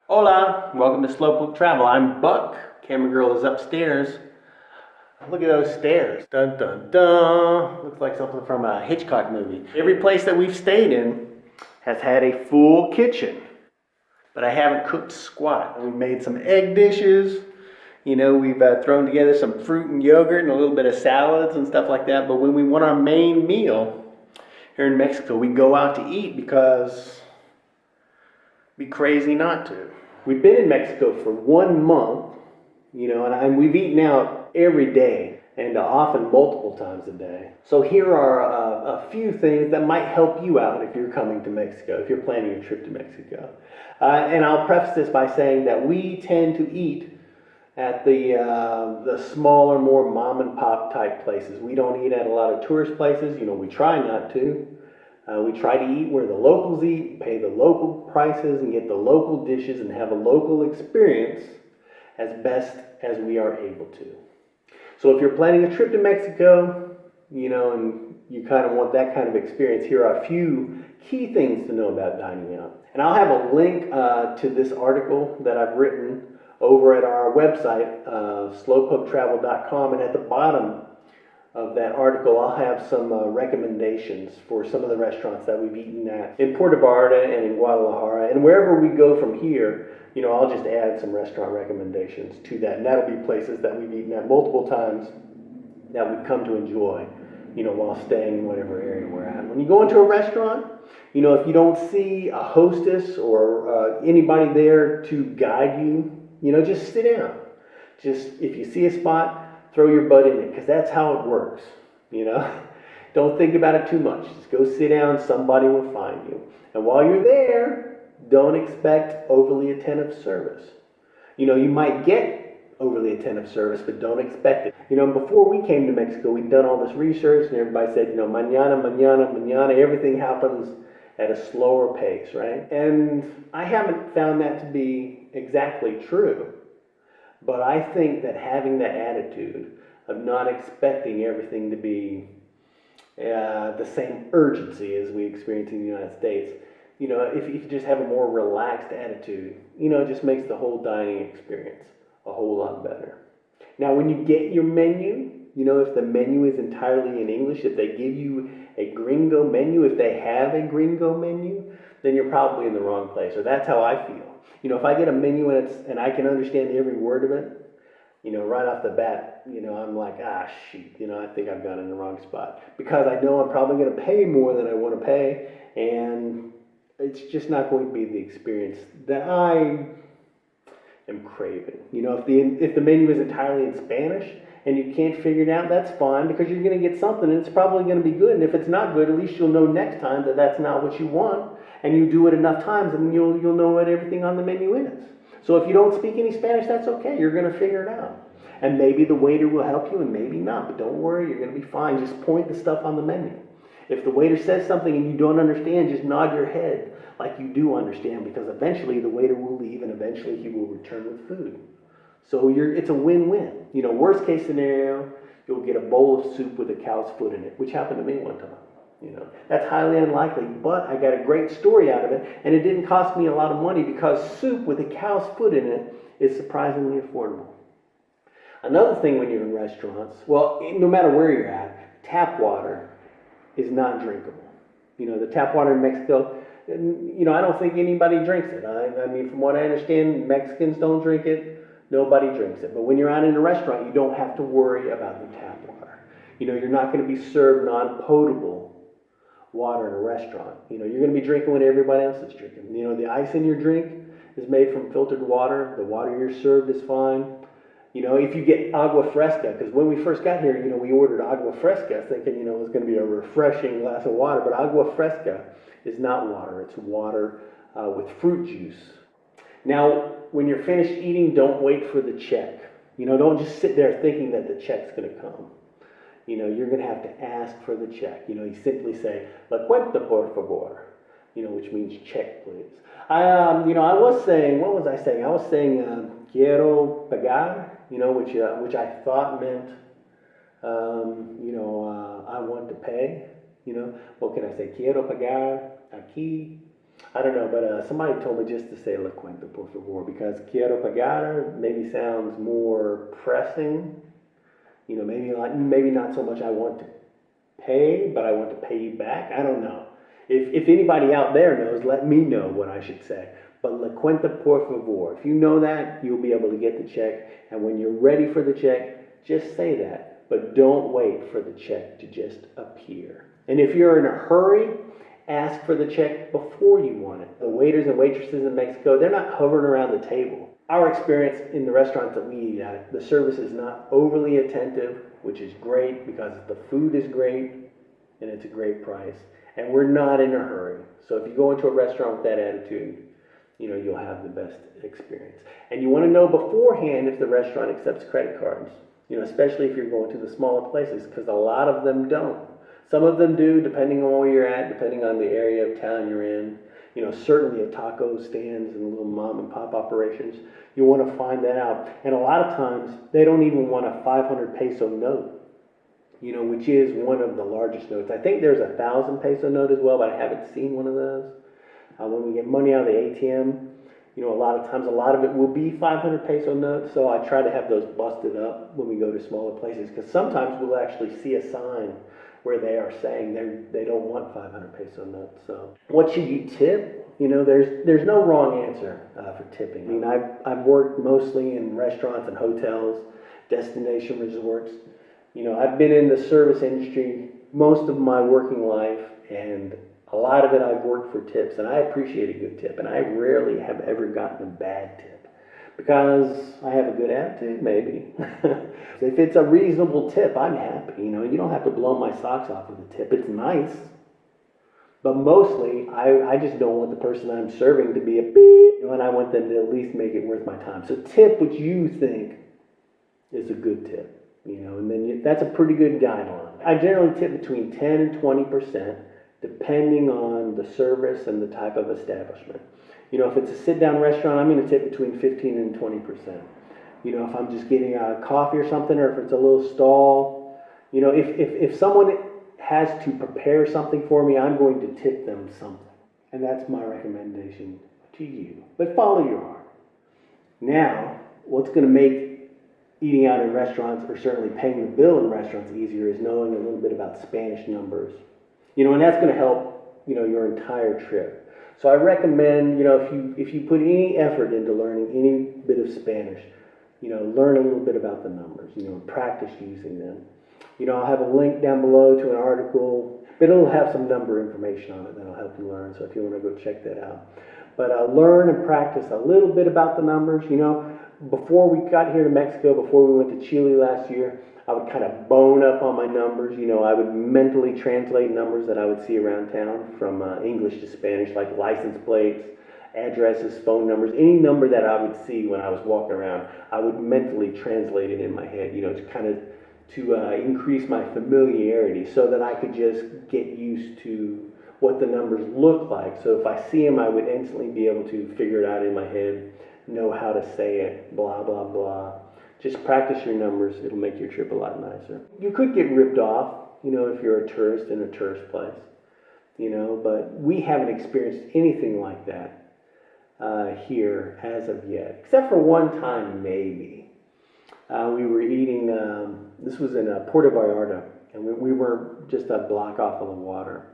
Hola, welcome to Slowpoke Travel. I'm Buck. Camera girl is upstairs. Look at those stairs. Dun dun dun. Looks like something from a Hitchcock movie. Every place that we've stayed in has had a full kitchen, but I haven't cooked squat. We've made some egg dishes. We've thrown together some fruit and yogurt and a little bit of salads and stuff like that. But when we want our main meal here in Mexico, we go out to eat because it'd be crazy not to. We've been in Mexico for 1 month, and we've eaten out every day and often multiple times a day. So here are a few things that might help you out if you're coming to Mexico, if you're planning a trip to Mexico. And I'll preface this by saying that we tend to eat at the smaller, more mom and pop type places. We don't eat at a lot of tourist places. We try not to. We try to eat where the locals eat, pay the local prices, and get the local dishes and have a local experience as best as we are able to. So if you're planning a trip to Mexico, and you kind of want that kind of experience, here are a few key things to know about dining out. And I'll have a link to this article that I've written over at our website, slowpoketravel.com, and at the bottom of that article, I'll have some recommendations for some of the restaurants that we've eaten at in Puerto Vallarta and in Guadalajara. And wherever we go from here, I'll just add some restaurant recommendations to that. And that'll be places that we've eaten at multiple times that we've come to enjoy, while staying in whatever area we're at. When you go into a restaurant, if you don't see a hostess or anybody there to guide you, just sit down. Just, if you see a spot, throw your butt in it, because that's how it works, Don't think about it too much. Just go sit down, somebody will find you. And while you're there, don't expect overly attentive service. You might get overly attentive service, but don't expect it. Before we came to Mexico, we'd done all this research, and everybody said, mañana, mañana, mañana, everything happens at a slower pace, right? And I haven't found that to be exactly true. But I think that having that attitude of not expecting everything to be the same urgency as we experience in the United States, if you just have a more relaxed attitude, it just makes the whole dining experience a whole lot better. Now, when you get your menu, if the menu is entirely in English, if they give you a gringo menu, if they have a gringo menu, then you're probably in the wrong place, or that's how I feel. If I get a menu and I can understand every word of it, right off the bat, I'm like, shoot, I think I've gone in the wrong spot. Because I know I'm probably going to pay more than I want to pay, and it's just not going to be the experience that I am craving. If the menu is entirely in Spanish and you can't figure it out, that's fine, because you're going to get something and it's probably going to be good. And if it's not good, at least you'll know next time that that's not what you want. And you do it enough times, and you'll know what everything on the menu is. So if you don't speak any Spanish, that's okay. You're going to figure it out. And maybe the waiter will help you, and maybe not. But don't worry, you're going to be fine. Just point the stuff on the menu. If the waiter says something and you don't understand, just nod your head like you do understand, because eventually the waiter will leave, and eventually he will return with food. So it's a win-win. Worst case scenario, you'll get a bowl of soup with a cow's foot in it, which happened to me one time. That's highly unlikely, but I got a great story out of it, and it didn't cost me a lot of money, because soup with a cow's foot in it is surprisingly affordable. Another thing when you're in restaurants, well, no matter where you're at, tap water is not drinkable. The tap water in Mexico, I don't think anybody drinks it. I mean, from what I understand, Mexicans don't drink it, nobody drinks it. But when you're out in a restaurant, you don't have to worry about the tap water. You're not going to be served non-potable water in a restaurant. You're going to be drinking what everybody else is drinking. The ice in your drink is made from filtered water. The water you're served is fine. If you get agua fresca, because when we first got here, we ordered agua fresca thinking, it was going to be a refreshing glass of water. But agua fresca is not water. It's water with fruit juice. Now, when you're finished eating, don't wait for the check. Don't just sit there thinking that the check's going to come. You're going to have to ask for the check. You simply say, "La cuenta, por favor," which means check, please. I was saying, what was I saying? I was saying, quiero pagar, which I thought meant, I want to pay. What can I say? Quiero pagar aquí. I don't know, but somebody told me just to say "La cuenta, por favor," because "quiero pagar" maybe sounds more pressing. You know, maybe not so much I want to pay, but I want to pay you back. I don't know. If anybody out there knows, let me know what I should say. But "La cuenta, por favor." If you know that, you'll be able to get the check. And when you're ready for the check, just say that. But don't wait for the check to just appear. And if you're in a hurry, ask for the check before you want it. The waiters and waitresses in Mexico, they're not hovering around the table. Our experience in the restaurants that we eat at, the service is not overly attentive, which is great because the food is great and it's a great price. And we're not in a hurry. So if you go into a restaurant with that attitude, you know, you'll have the best experience. And you want to know beforehand if the restaurant accepts credit cards, you know, especially if you're going to the smaller places, because a lot of them don't. Some of them do, depending on where you're at, depending on the area of town you're in. You know, certainly at taco stands and little mom and pop operations, you want to find that out. And a lot of times, they don't even want a 500 peso note, you know, which is one of the largest notes. I think there's a 1,000 peso note as well, but I haven't seen one of those. When we get money out of the ATM, you know, a lot of times, a lot of it will be 500 peso notes, so I try to have those busted up when we go to smaller places, because sometimes we'll actually see a sign where they are saying they don't want 500 peso notes. So what should you tip? You know, there's no wrong answer for tipping. I mean, I've worked mostly in restaurants and hotels, destination resorts. You know, I've been in the service industry most of my working life, and a lot of it I've worked for tips, and I appreciate a good tip, and I rarely have ever gotten a bad tip. Because I have a good attitude, maybe. If it's a reasonable tip, I'm happy. You know, you don't have to blow my socks off with a tip. It's nice. But mostly, I just don't want the person I'm serving to be a beep, you know, and I want them to at least make it worth my time. So tip what you think is a good tip, you know, and then that's a pretty good guideline. I generally tip between 10 and 20%, depending on the service and the type of establishment. You know, if it's a sit-down restaurant, I'm going to tip between 15 and 20%. You know, if I'm just getting a coffee or something, or if it's a little stall, you know, if someone has to prepare something for me, I'm going to tip them something. And that's my recommendation to you. But follow your heart. Now, what's going to make eating out in restaurants, or certainly paying the bill in restaurants, easier is knowing a little bit about Spanish numbers. You know, and that's going to help, you know, your entire trip. So I recommend, you know, if you put any effort into learning any bit of Spanish, you know, learn a little bit about the numbers, you know, practice using them. You know, I'll have a link down below to an article, but it'll have some number information on it that'll help you learn, so if you want to go check that out. But learn and practice a little bit about the numbers. You know, before we got here to Mexico, before we went to Chile last year, I would kind of bone up on my numbers. You know, I would mentally translate numbers that I would see around town from English to Spanish, like license plates, addresses, phone numbers, any number that I would see when I was walking around, I would mentally translate it in my head, you know, to kind of increase my familiarity so that I could just get used to what the numbers look like. So if I see them, I would instantly be able to figure it out in my head, know how to say it, blah, blah, blah. Just practice your numbers. It'll make your trip a lot nicer. You could get ripped off, you know, if you're a tourist in a tourist place, you know, but we haven't experienced anything like that here as of yet, except for one time maybe. We were eating, this was in Puerto Vallarta, and we were just a block off of the water.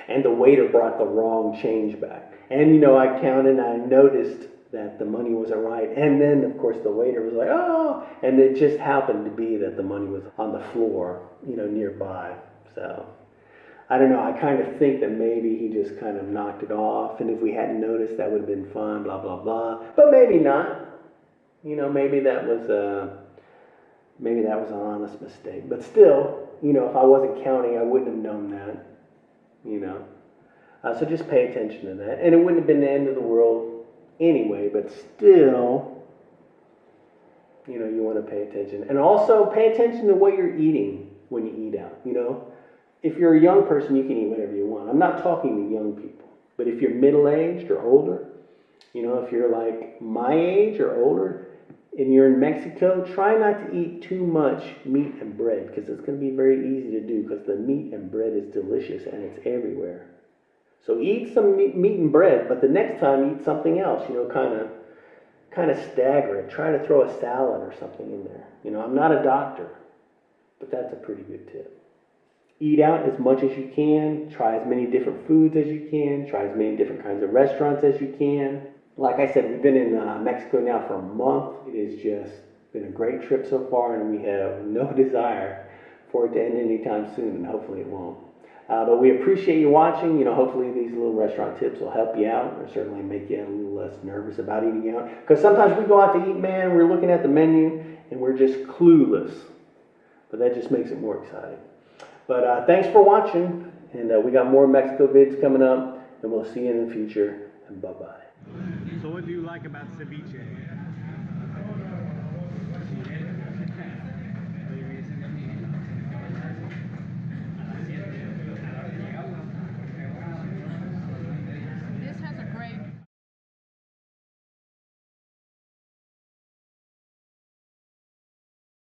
And the waiter brought the wrong change back. And, you know, I counted and I noticed that the money wasn't right. And then, of course, the waiter was like, oh, and it just happened to be that the money was on the floor, you know, nearby. So, I don't know, I kind of think that maybe he just kind of knocked it off, and if we hadn't noticed, that would have been fun, blah, blah, blah. But maybe not. You know, maybe that was an honest mistake. But still, you know, if I wasn't counting, I wouldn't have known that, you know. So just pay attention to that. And it wouldn't have been the end of the world anyway, but still, you know, you want to pay attention. And also pay attention to what you're eating when you eat out, you know. If you're a young person, you can eat whatever you want. I'm not talking to young people. But if you're middle-aged or older, you know, if you're like my age or older, and you're in Mexico, try not to eat too much meat and bread, because it's going to be very easy to do, because the meat and bread is delicious and it's everywhere. So eat some meat and bread, but the next time eat something else, kind of stagger it. Try to throw a salad or something in there. I'm not a doctor, but that's a pretty good tip. Eat out as much as you can. Try as many different foods as you can. Try as many different kinds of restaurants as you can. Like I said, we've been in Mexico now for a month. It has just been a great trip so far, and we have no desire for it to end anytime soon, and hopefully it won't. But we appreciate you watching. Hopefully these little restaurant tips will help you out, or certainly make you a little less nervous about eating out. Because sometimes we go out to eat, man, we're looking at the menu, and we're just clueless. But that just makes it more exciting. But thanks for watching, and we got more Mexico vids coming up, and we'll see you in the future, and bye-bye. So what do you like about ceviche?